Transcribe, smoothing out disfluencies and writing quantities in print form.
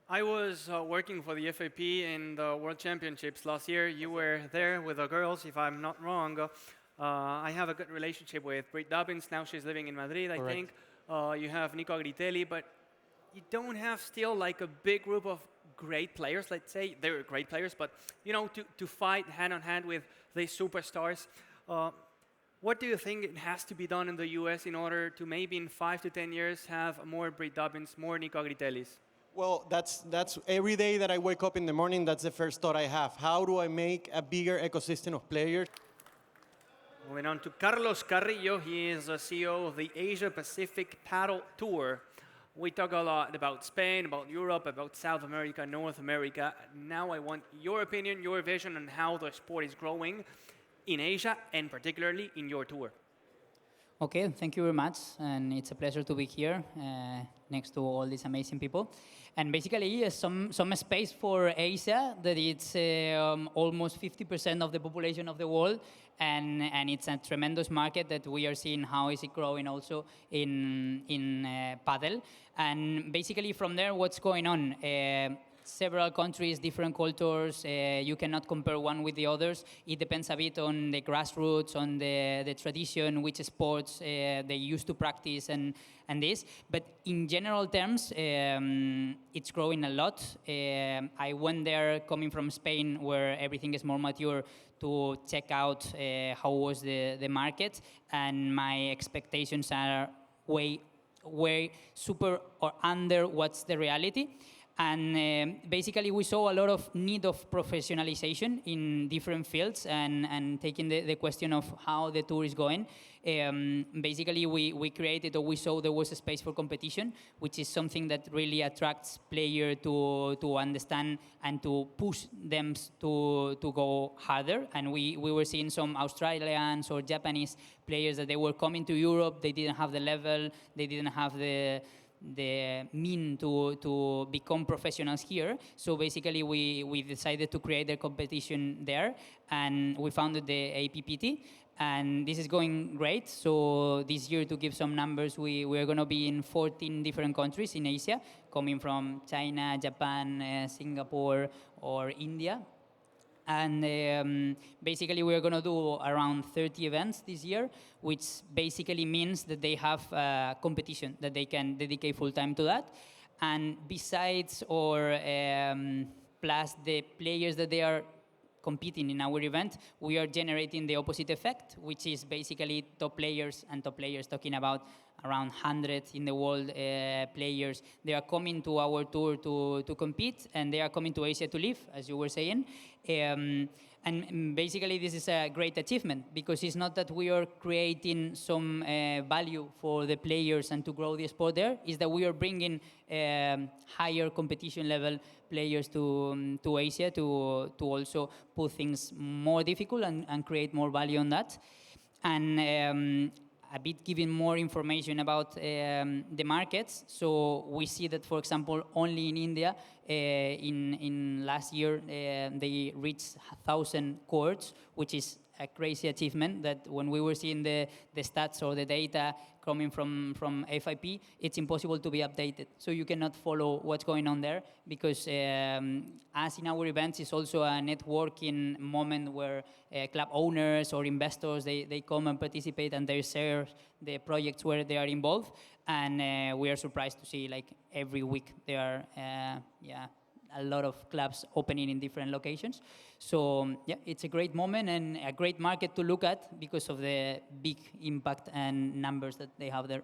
I was working for the FAP in the World Championships last year. You were there with the girls, if I'm not wrong. I have a good relationship with Brit Dobbins. Now she's living in Madrid, I Correct. think. You have Nico Agritelli, but you don't have still like a big group of great players, let's say. They're great players, but to fight hand on hand with these superstars. Uh, what do you think it has to be done in the US in order to maybe in 5 to 10 years have more Brit Dobbins, more Nico Agritellis? Well, that's every day that I wake up in the morning. That's the first thought I have. How do I make a bigger ecosystem of players? Moving on to Carlos Carrillo, he is the CEO of the Asia Pacific Paddle Tour. We talk a lot about Spain, about Europe, about South America, North America. Now I want your opinion, your vision on how the sport is growing in Asia and particularly in your tour. Okay, thank you very much, and it's a pleasure to be here next to all these amazing people. And basically, yes, some space for Asia that it's almost 50% of the population of the world, and it's a tremendous market that we are seeing how is it growing also in Padel. And basically, from there, what's going on? Several countries, different cultures. You cannot compare one with the others. It depends a bit on the grassroots, on the tradition, which sports they used to practice, and this. But in general terms, it's growing a lot. I went there coming from Spain, where everything is more mature, to check out how was the market, and my expectations are way super or under what's the reality. And basically, we saw a lot of need of professionalization in different fields, and taking the question of how the tour is going. Basically, we created, or we saw there was a space for competition, which is something that really attracts players to understand and to push them to go harder. And we were seeing some Australians or Japanese players that they were coming to Europe. They didn't have the level, they didn't have the mean to become professionals here. So basically, we decided to create a competition there, and we founded the APPT, and this is going great. So this year, to give some numbers, we're going to be in 14 different countries in Asia, coming from China, Japan, Singapore, or India. And basically, we're going to do around 30 events this year, which basically means that they have competition, that they can dedicate full time to that. And besides, or plus the players that they are competing in our event, we are generating the opposite effect, which is basically top players, and top players talking about around 100 in the world players. They are coming to our tour to compete, and they are coming to Asia to live, as you were saying. And basically, this is a great achievement, because it's not that we are creating some value for the players and to grow the sport there. It's that we are bringing higher competition level players to Asia to also put things more difficult and create more value on that. And a bit giving more information about the markets. So we see that, for example, only in India, in last year, they reached 1,000 courts, which is a crazy achievement. That when we were seeing the stats or the data coming from FIP, it's impossible to be updated. So you cannot follow what's going on there, because as in our events, it's also a networking moment where club owners or investors, they come and participate, and they share the projects where they are involved. And we are surprised to see, like, every week there are a lot of clubs opening in different locations. So yeah, it's a great moment and a great market to look at because of the big impact and numbers that they have there.